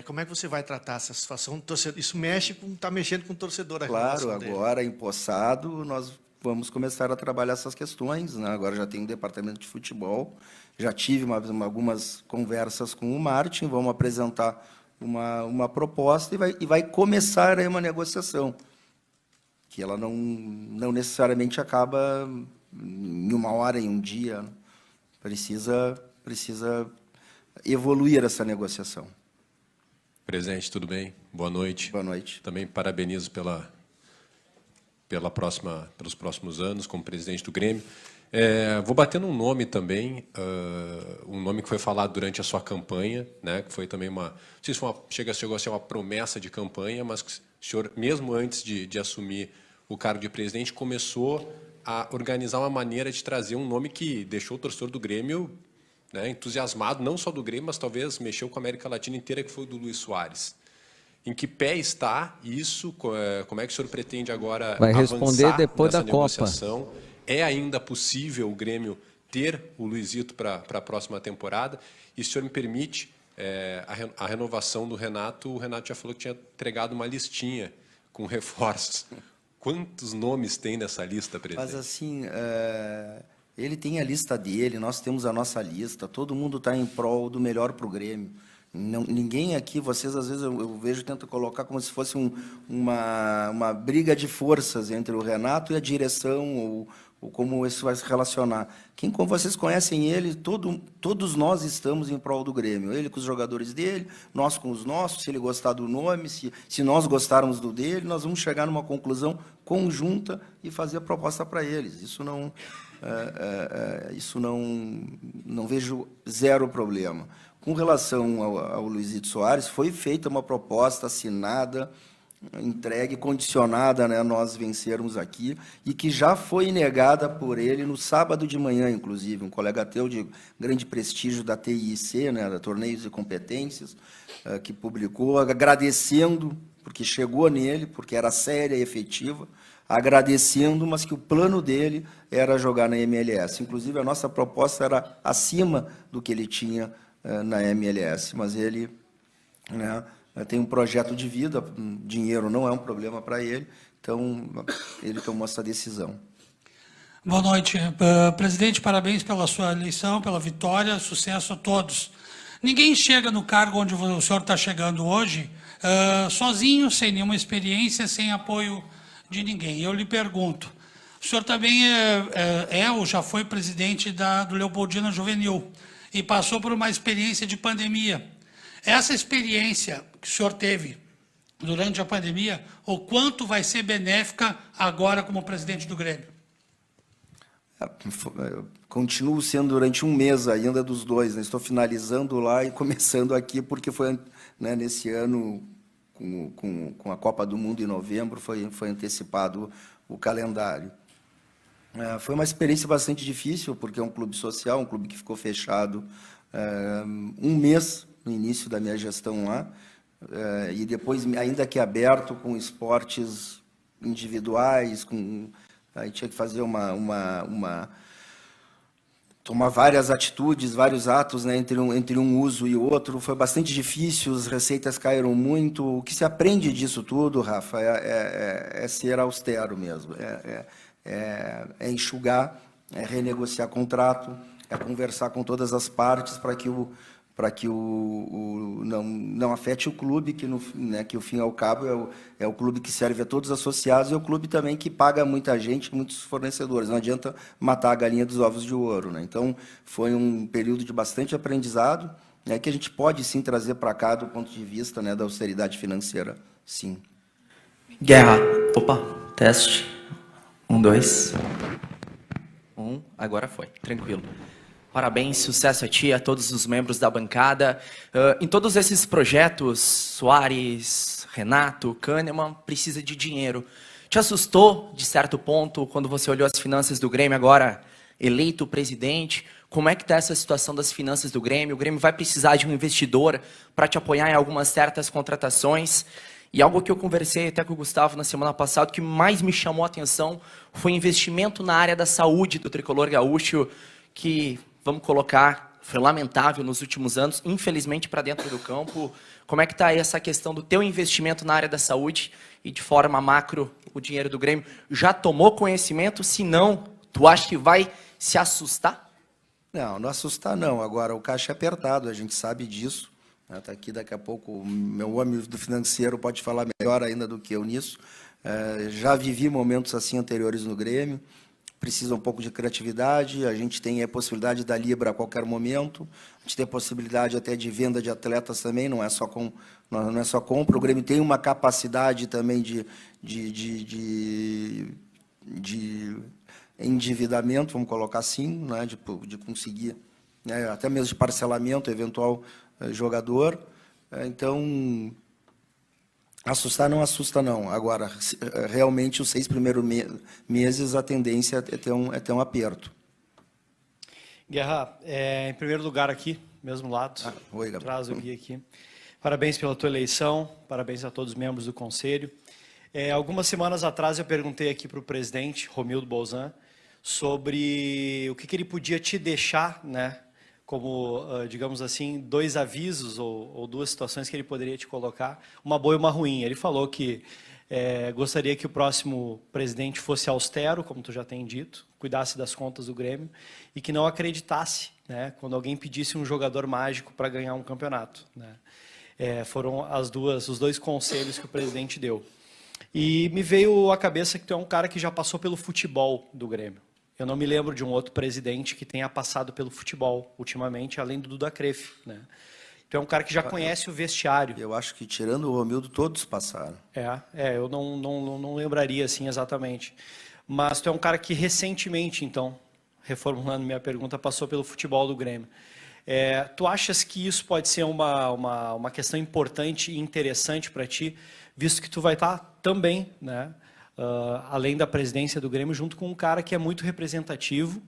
[SPEAKER 13] Como é que você vai tratar essa situação? Isso está mexendo com o torcedor.
[SPEAKER 2] Claro, agora empossado, nós vamos começar a trabalhar essas questões, né? Agora já tem um departamento de futebol, já tive algumas conversas com o Martin, vamos apresentar uma proposta e vai começar aí uma negociação, que ela não necessariamente acaba em uma hora, em um dia. Precisa evoluir essa negociação.
[SPEAKER 14] Presidente, tudo bem? Boa noite.
[SPEAKER 2] Boa noite.
[SPEAKER 14] Também parabenizo pelos próximos anos como presidente do Grêmio. Vou bater num nome também, um nome que foi falado durante a sua campanha, né, que foi também não sei se chegou a ser uma promessa de campanha, mas que o senhor, mesmo antes de assumir o cargo de presidente, começou a organizar uma maneira de trazer um nome que deixou o torcedor do Grêmio, né, entusiasmado, não só do Grêmio, mas talvez mexeu com a América Latina inteira, que foi o do Luís Soares. Em que pé está isso? Como é que o senhor pretende agora
[SPEAKER 4] vai responder
[SPEAKER 14] avançar
[SPEAKER 4] depois
[SPEAKER 14] nessa
[SPEAKER 4] da Copa?
[SPEAKER 14] Negociação? É ainda possível o Grêmio ter o Luizito para a próxima temporada? E se o senhor me permite, a renovação do Renato, o Renato já falou que tinha entregado uma listinha com reforços. Quantos nomes tem nessa lista, presidente?
[SPEAKER 2] Mas assim, ele tem a lista dele, nós temos a nossa lista, todo mundo está em prol do melhor para o Grêmio. Ninguém aqui, vocês às vezes eu vejo, tentam colocar como se fosse uma briga de forças entre o Renato e a direção, ou como isso vai se relacionar. Como vocês conhecem ele, todos nós estamos em prol do Grêmio. Ele com os jogadores dele, nós com os nossos, se ele gostar do nome, se nós gostarmos do dele, nós vamos chegar numa conclusão conjunta e fazer a proposta para eles. Isso não vejo zero problema. Com relação ao Luizito Soares, foi feita uma proposta assinada, entregue, condicionada, né, a nós vencermos aqui, e que já foi negada por ele no sábado de manhã, inclusive, um colega teu de grande prestígio da TIC, né, da Torneios e Competências, que publicou, agradecendo, porque chegou nele, porque era séria e efetiva, agradecendo, mas que o plano dele era jogar na MLS. Inclusive, a nossa proposta era acima do que ele tinha na MLS, mas ele, né, tem um projeto de vida, dinheiro não é um problema para ele, então ele tomou essa decisão.
[SPEAKER 15] Boa noite. Presidente, parabéns pela sua eleição, pela vitória, sucesso a todos. Ninguém chega no cargo onde o senhor está chegando hoje sozinho, sem nenhuma experiência, sem apoio de ninguém. Eu lhe pergunto, o senhor também ou já foi presidente do Leopoldina Juvenil e passou por uma experiência de pandemia. Essa experiência que o senhor teve durante a pandemia, o quanto vai ser benéfica agora como presidente do Grêmio?
[SPEAKER 2] Continuo sendo durante um mês ainda dos dois, né? Estou finalizando lá e começando aqui, porque foi, né, nesse ano, com a Copa do Mundo em novembro, foi antecipado o calendário. Foi uma experiência bastante difícil, porque é um clube social, um clube que ficou fechado um mês no início da minha gestão lá, e depois, ainda que aberto, com esportes individuais, aí tinha que fazer tomar várias atitudes, vários atos, né, entre um uso e outro. Foi bastante difícil, as receitas caíram muito. O que se aprende disso tudo, Rafa, é ser austero mesmo, é enxugar, é renegociar contrato, é conversar com todas as partes para para que não afete o clube, que o fim ao cabo é o clube que serve a todos os associados e é o clube também que paga muita gente, muitos fornecedores. Não adianta matar a galinha dos ovos de ouro, né? Então, foi um período de bastante aprendizado, né, que a gente pode, sim, trazer para cá do ponto de vista, né, da austeridade financeira, sim.
[SPEAKER 16] Guerra. Opa, teste. 1, 2. 1, agora foi, tranquilo. Parabéns, sucesso a ti, a todos os membros da bancada. Em todos esses projetos, Soares, Renato, Kahneman, precisa de dinheiro. Te assustou, de certo ponto, quando você olhou as finanças do Grêmio, agora eleito presidente? Como é que está essa situação das finanças do Grêmio? O Grêmio vai precisar de um investidor para te apoiar em algumas certas contratações. E algo que eu conversei até com o Gustavo na semana passada, que mais me chamou a atenção, foi o investimento na área da saúde do Tricolor Gaúcho, que, vamos colocar, foi lamentável nos últimos anos, infelizmente para dentro do campo. Como é que está aí essa questão do teu investimento na área da saúde e, de forma macro, o dinheiro do Grêmio? Já tomou conhecimento? Se não, tu acha que vai se assustar?
[SPEAKER 2] Não assustar não. Agora, o caixa é apertado, a gente sabe disso. Está aqui, daqui a pouco, o meu homem do financeiro pode falar melhor ainda do que eu nisso. Já vivi momentos assim anteriores no Grêmio. Precisa um pouco de criatividade, a gente tem a possibilidade da Libra a qualquer momento, a gente tem a possibilidade até de venda de atletas também, não é só compra. O Grêmio tem uma capacidade também de endividamento, vamos colocar assim, né, de conseguir, né, até mesmo de parcelamento, eventual jogador. Então, assustar não assusta, não. Agora, realmente, os 6 primeiros meses, a tendência é ter um aperto.
[SPEAKER 10] Guerra, em primeiro lugar aqui, mesmo lado,
[SPEAKER 2] oi, Gabriel.
[SPEAKER 10] traz o guia aqui. Parabéns pela tua eleição, parabéns a todos os membros do Conselho. Algumas semanas atrás eu perguntei aqui para o presidente, Romildo Bolzan, sobre o que ele podia te deixar, né, como, digamos assim, 2 avisos ou 2 situações que ele poderia te colocar, uma boa e uma ruim. Ele falou que gostaria que o próximo presidente fosse austero, como tu já tem dito, cuidasse das contas do Grêmio e que não acreditasse, né, quando alguém pedisse um jogador mágico para ganhar um campeonato, né. Foram os 2 conselhos que o presidente deu. E me veio à cabeça que tu é um cara que já passou pelo futebol do Grêmio. Eu não me lembro de um outro presidente que tenha passado pelo futebol ultimamente, além do Duda Crefft, né? Tu é um cara que já conhece o vestiário.
[SPEAKER 2] Eu acho que, tirando o Romildo, todos passaram.
[SPEAKER 10] Eu não lembraria assim exatamente. Mas tu é um cara que recentemente, então, reformulando minha pergunta, passou pelo futebol do Grêmio. Tu achas que isso pode ser uma questão importante e interessante para ti, visto que tu vai estar também, né, além da presidência do Grêmio, junto com um cara que é muito representativo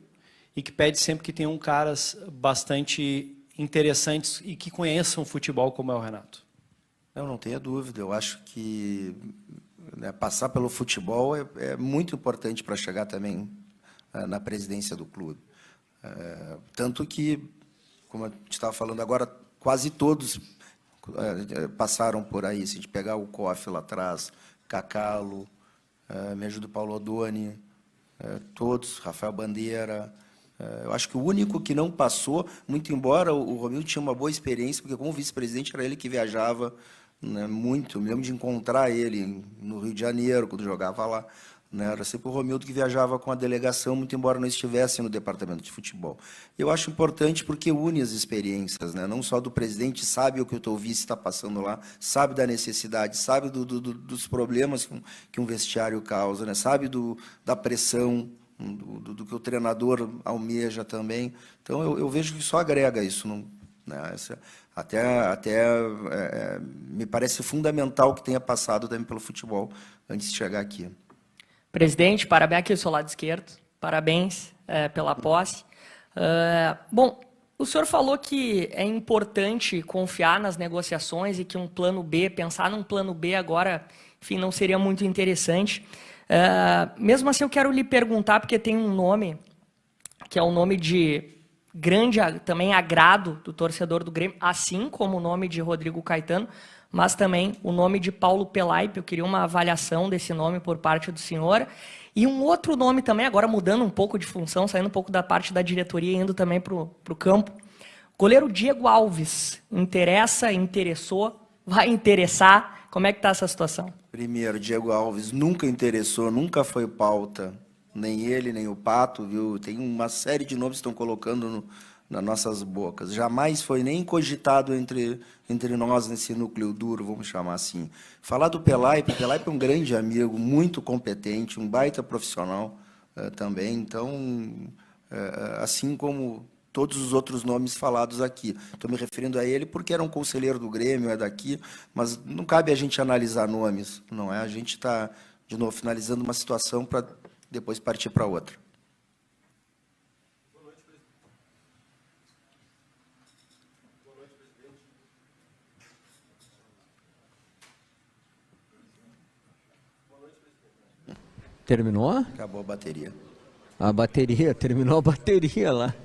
[SPEAKER 10] e que pede sempre que tenham caras bastante interessantes e que conheçam o futebol, como é o Renato?
[SPEAKER 2] Não tenha dúvida. Eu acho que, né, passar pelo futebol é muito importante para chegar também na presidência do clube. Tanto que, como a gente estava falando agora, quase todos passaram por aí. Se a gente pegar o Koff lá atrás, Cacalo, me ajuda o Paulo Odoni, todos, Rafael Bandeira. Eu acho que o único que não passou, muito embora o Romildo tinha uma boa experiência, porque como vice-presidente era ele que viajava, né, muito. Eu me lembro de encontrar ele no Rio de Janeiro, quando jogava lá. Né, era sempre o Romildo que viajava com a delegação, muito embora não estivesse no departamento de futebol. Eu acho importante porque une as experiências, né, não só do presidente, sabe o que o teu vice está passando lá, sabe da necessidade, sabe dos problemas que um vestiário causa, né, sabe da pressão, do que o treinador almeja também. Então, eu vejo que só agrega isso. Não, né, me parece fundamental que tenha passado também pelo futebol antes de chegar aqui.
[SPEAKER 17] Presidente, parabéns aqui do seu lado esquerdo. Parabéns pela posse. Bom, o senhor falou que é importante confiar nas negociações e que um plano B, pensar num plano B agora, enfim, não seria muito interessante. Mesmo assim, eu quero lhe perguntar, porque tem um nome, que é um nome de grande também agrado do torcedor do Grêmio, assim como o nome de Rodrigo Caetano, mas também o nome de Paulo Pelaipe. Eu queria uma avaliação desse nome por parte do senhor. E um outro nome também, agora mudando um pouco de função, saindo um pouco da parte da diretoria e indo também para o campo, Goleiro Diego Alves, interessou, vai interessar? Como é que está essa situação?
[SPEAKER 2] Primeiro, Diego Alves nunca interessou, nunca foi pauta, nem ele, nem o Pato, viu? Tem uma série de nomes que estão colocando nas nossas bocas. Jamais foi nem cogitado entre nós nesse núcleo duro, vamos chamar assim. Falar do Pelaipe é um grande amigo, muito competente, um baita profissional também. Então, assim como todos os outros nomes falados aqui. Estou me referindo a ele porque era um conselheiro do Grêmio, é daqui, mas não cabe a gente analisar nomes, não é? A gente está, de novo, finalizando uma situação para depois partir para outra.
[SPEAKER 4] Terminou?
[SPEAKER 2] Acabou a bateria.
[SPEAKER 4] A bateria, terminou a bateria lá.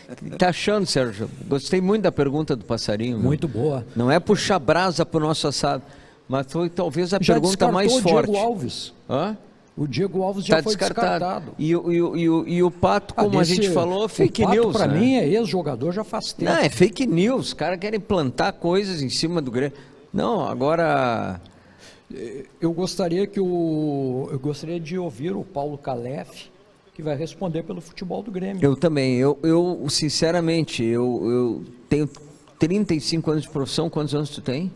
[SPEAKER 4] O que tá achando, Sérgio? Gostei muito da pergunta do passarinho.
[SPEAKER 3] Muito boa.
[SPEAKER 4] Não é puxar brasa para o nosso assado, mas foi talvez a
[SPEAKER 3] Já
[SPEAKER 4] pergunta mais
[SPEAKER 3] descartou
[SPEAKER 4] forte.
[SPEAKER 3] O Diego Alves.
[SPEAKER 4] Hã?
[SPEAKER 3] O Diego Alves já
[SPEAKER 4] Tá
[SPEAKER 3] foi descartado.
[SPEAKER 4] E o Pato, como a gente falou, fake news.
[SPEAKER 3] Para
[SPEAKER 4] né?
[SPEAKER 3] mim é ex-jogador já faz tempo.
[SPEAKER 4] Não, é fake news. Os caras querem plantar coisas em cima do Grêmio. Não, agora...
[SPEAKER 3] Eu gostaria de ouvir o Paulo Calef, que vai responder pelo futebol do Grêmio.
[SPEAKER 4] Eu também. Eu sinceramente, eu tenho 35 anos de profissão. Quantos anos tu tem?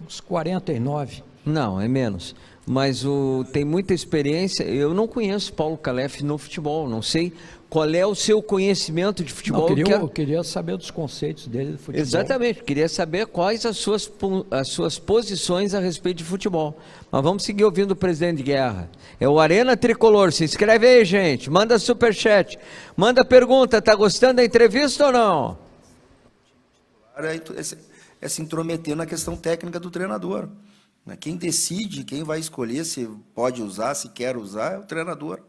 [SPEAKER 3] Uns 49.
[SPEAKER 4] Não, é menos. Mas tem muita experiência. Eu não conheço Paulo Calef no futebol. Não sei qual é o seu conhecimento de futebol.
[SPEAKER 3] Eu queria saber dos conceitos dele do futebol.
[SPEAKER 4] Exatamente. Queria saber quais as suas posições a respeito de futebol. Mas vamos seguir ouvindo o presidente de Guerra. É o Arena Tricolor. Se inscreve aí, gente. Manda superchat. Manda pergunta. Tá gostando da entrevista ou não?
[SPEAKER 2] É se intrometer na questão técnica do treinador. Quem decide, quem vai escolher se pode usar, se quer usar, é o treinador.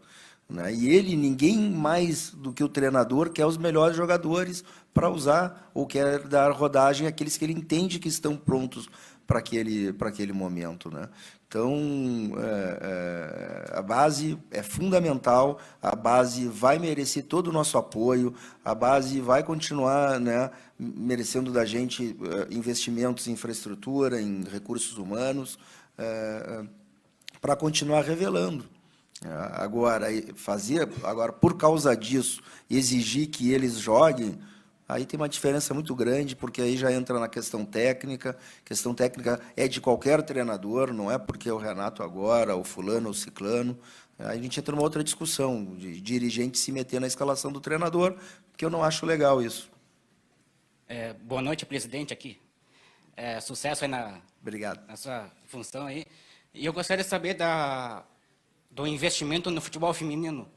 [SPEAKER 2] E ele, ninguém mais do que o treinador, quer os melhores jogadores para usar ou quer dar rodagem àqueles que ele entende que estão prontos para aquele momento. Então, a base é fundamental, a base vai merecer todo o nosso apoio, a base vai continuar merecendo da gente investimentos em infraestrutura, em recursos humanos, para continuar revelando. Agora, por causa disso, exigir que eles joguem, aí tem uma diferença muito grande, porque aí já entra na questão técnica. Questão técnica é de qualquer treinador, não é porque é o Renato agora, o fulano ou o ciclano. Aí a gente entra numa outra discussão, de dirigente se meter na escalação do treinador, que eu não acho legal isso.
[SPEAKER 18] Boa noite, presidente, aqui. Sucesso aí
[SPEAKER 2] Obrigado.
[SPEAKER 18] na sua função aí. E eu gostaria de saber do investimento no futebol feminino.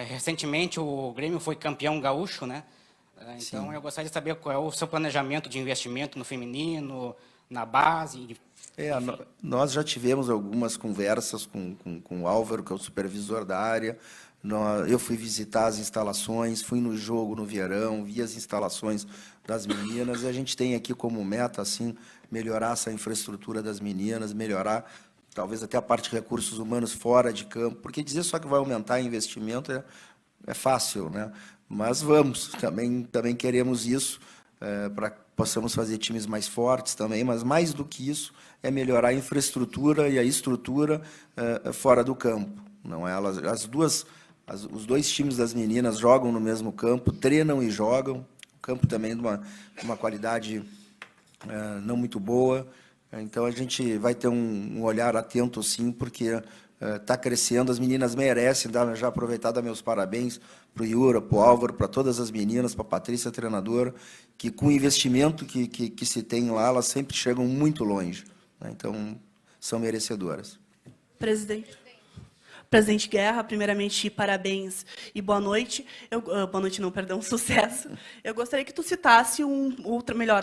[SPEAKER 18] Recentemente o Grêmio foi campeão gaúcho, né? Então
[SPEAKER 2] Sim.
[SPEAKER 18] eu gostaria de saber qual é o seu planejamento de investimento no feminino, na base.
[SPEAKER 2] Nós já tivemos algumas conversas com o Álvaro, que é o supervisor da área. Eu fui visitar as instalações, fui no jogo no Vieirão, vi as instalações das meninas, e a gente tem aqui como meta, assim, melhorar essa infraestrutura das meninas, melhorar talvez até a parte de recursos humanos fora de campo, porque dizer só que vai aumentar investimento é fácil, né? Mas também queremos isso, para que possamos fazer times mais fortes também, mas mais do que isso é melhorar a infraestrutura e a estrutura fora do campo. Não é? Os dois times das meninas jogam no mesmo campo, treinam e jogam, o campo também de uma qualidade não muito boa. Então, a gente vai ter um olhar atento, sim, porque está crescendo, as meninas merecem, já aproveitar dar meus parabéns para o Yura, para o Álvaro, para todas as meninas, para a Patrícia, treinadora, que com o investimento que se tem lá, elas sempre chegam muito longe. Então, são merecedoras.
[SPEAKER 19] Presidente Guerra, primeiramente, parabéns e boa noite. Boa noite não, perdão, sucesso. Eu gostaria que tu citasse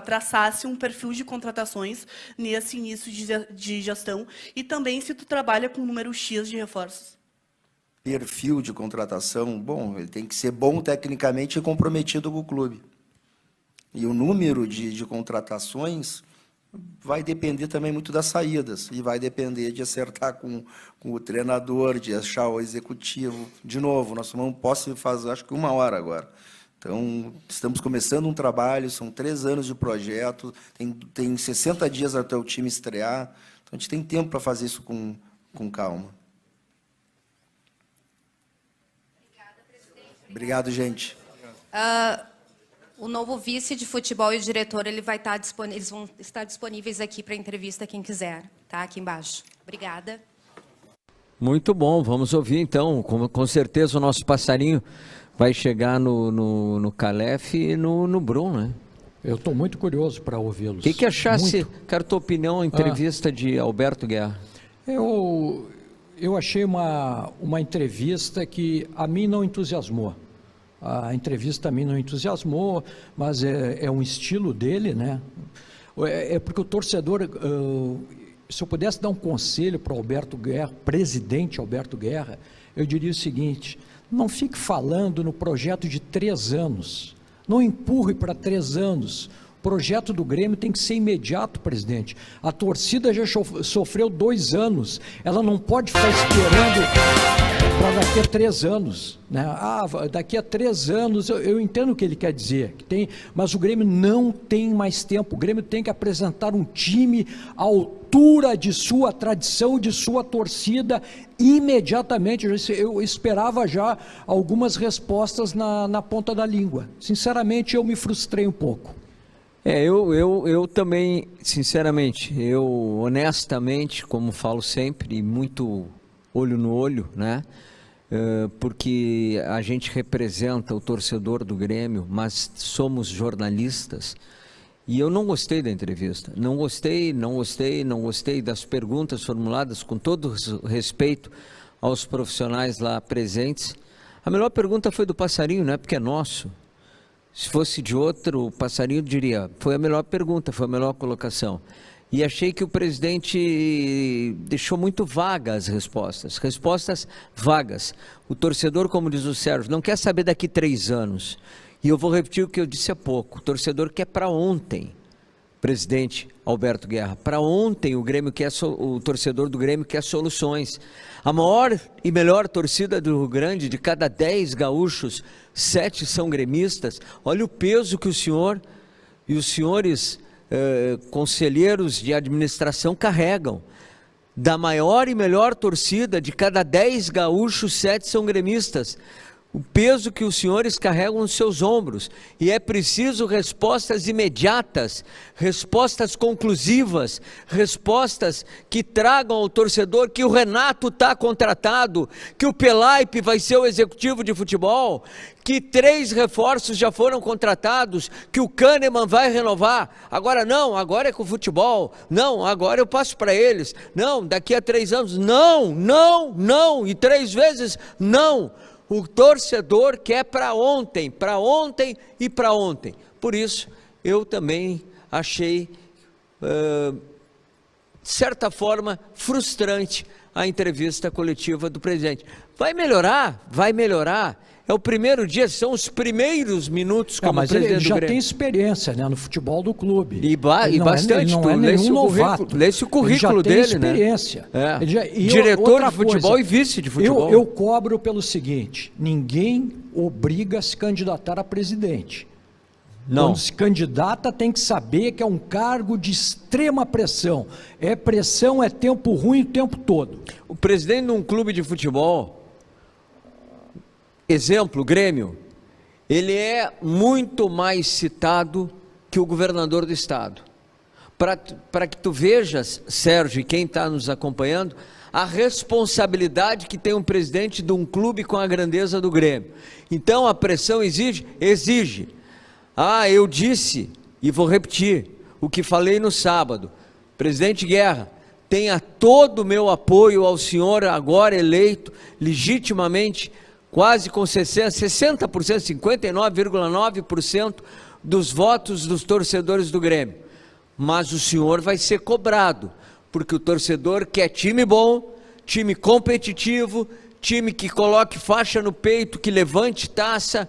[SPEAKER 19] traçasse um perfil de contratações nesse início de gestão e também se tu trabalha com o número X de reforços.
[SPEAKER 2] Perfil de contratação, bom, ele tem que ser bom tecnicamente e comprometido com o clube. E o número de contratações vai depender também muito das saídas, e vai depender de acertar com o treinador, de achar o executivo. De novo, nós tomamos posse faz, acho que 1 hora agora. Então, estamos começando um trabalho, são 3 anos de projeto, tem 60 dias até o time estrear, então a gente tem tempo para fazer isso com calma. Obrigado, gente.
[SPEAKER 20] O novo vice de futebol e o diretor, eles vão estar disponíveis aqui para entrevista, quem quiser, tá? Aqui embaixo. Obrigada.
[SPEAKER 4] Muito bom, vamos ouvir então. Com certeza o nosso passarinho vai chegar no Calef e no Brum, né?
[SPEAKER 3] Eu estou muito curioso para ouvi-los.
[SPEAKER 4] O que achasse, quero tua opinião, a entrevista de Alberto Guerra?
[SPEAKER 3] Eu achei uma entrevista que a mim não entusiasmou. A entrevista a mim não entusiasmou, mas é um estilo dele, né? É porque o torcedor, se eu pudesse dar um conselho para o Alberto Guerra, presidente Alberto Guerra, eu diria o seguinte: não fique falando no projeto de 3 anos, não empurre para 3 anos. O projeto do Grêmio tem que ser imediato, presidente. A torcida já sofreu 2 anos, ela não pode ficar esperando para daqui a 3 anos, né? Daqui a 3 anos, eu entendo o que ele quer dizer, mas o Grêmio não tem mais tempo. O Grêmio tem que apresentar um time à altura de sua tradição, de sua torcida, imediatamente. Eu esperava já algumas respostas na ponta da língua. Sinceramente, eu me frustrei um pouco.
[SPEAKER 4] Eu também, sinceramente, honestamente, como falo sempre, muito olho no olho, né? Porque a gente representa o torcedor do Grêmio, mas somos jornalistas, e eu não gostei da entrevista, não gostei das perguntas formuladas, com todo respeito aos profissionais lá presentes. A melhor pergunta foi do Passarinho, né? Porque é nosso. Se fosse de outro, o Passarinho diria, foi a melhor pergunta, foi a melhor colocação. E achei que o presidente deixou muito vagas as respostas vagas. O torcedor, como diz o Sérgio, não quer saber daqui 3 anos. E eu vou repetir o que eu disse há pouco, o torcedor quer para ontem, presidente Alberto Guerra, para ontem o torcedor do Grêmio quer soluções. A maior e melhor torcida do Rio Grande, de cada 10 gaúchos, 7 são gremistas. Olha o peso que o senhor e os senhores conselheiros de administração carregam. Da maior e melhor torcida, de cada 10 gaúchos, 7 são gremistas. O peso que os senhores carregam nos seus ombros. E é preciso respostas imediatas, respostas conclusivas, respostas que tragam ao torcedor que o Renato está contratado, que o Pelaipe vai ser o executivo de futebol, que 3 reforços já foram contratados, que o Kahneman vai renovar. Agora não, agora é com o futebol. Não, agora eu passo para eles. Não, daqui a 3 anos. Não, não, não. E 3 vezes não. O torcedor quer para ontem e para ontem. Por isso, eu também achei, de certa forma, frustrante a entrevista coletiva do presidente. Vai melhorar, vai melhorar. É o primeiro dia, são os primeiros minutos como
[SPEAKER 3] mas
[SPEAKER 4] presidente
[SPEAKER 3] ele
[SPEAKER 4] do
[SPEAKER 3] já
[SPEAKER 4] Grêmio.
[SPEAKER 3] tem experiência, né, no futebol do clube.
[SPEAKER 4] E bastante.
[SPEAKER 3] Ele não é nenhum novato.
[SPEAKER 4] Lê-se o currículo dele,
[SPEAKER 3] ele já tem experiência.
[SPEAKER 4] Né?
[SPEAKER 3] Diretor
[SPEAKER 4] de futebol e vice de futebol.
[SPEAKER 3] Eu cobro pelo seguinte: ninguém obriga a se candidatar a presidente.
[SPEAKER 4] Não.
[SPEAKER 3] Quando se candidata, tem que saber que é um cargo de extrema pressão. É pressão, é tempo ruim o tempo todo.
[SPEAKER 4] O presidente de um clube de futebol, exemplo, Grêmio, ele é muito mais citado que o governador do estado. Para que tu vejas, Sérgio, e quem está nos acompanhando, a responsabilidade que tem um presidente de um clube com a grandeza do Grêmio. Então a pressão exige. Eu disse, e vou repetir, o que falei no sábado. Presidente Guerra, tenha todo o meu apoio ao senhor agora eleito, legitimamente, quase com 60%, 59,9% dos votos dos torcedores do Grêmio. Mas o senhor vai ser cobrado, porque o torcedor quer time bom, time competitivo, time que coloque faixa no peito, que levante taça,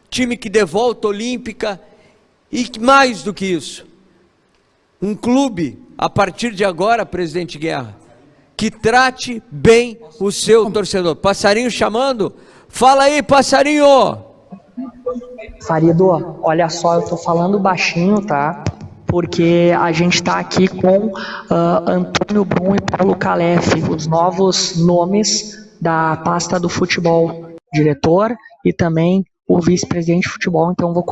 [SPEAKER 4] time que dê volta olímpica, e mais do que isso, um clube, a partir de agora, presidente Guerra, que trate bem o seu torcedor. Passarinho chamando? Fala aí, Passarinho!
[SPEAKER 17] Farido, olha só, eu tô falando baixinho, tá? Porque a gente está aqui com Antônio Brum e Paulo Calef, os novos nomes da pasta do futebol, diretor e também o vice-presidente de futebol. Então, vou colocar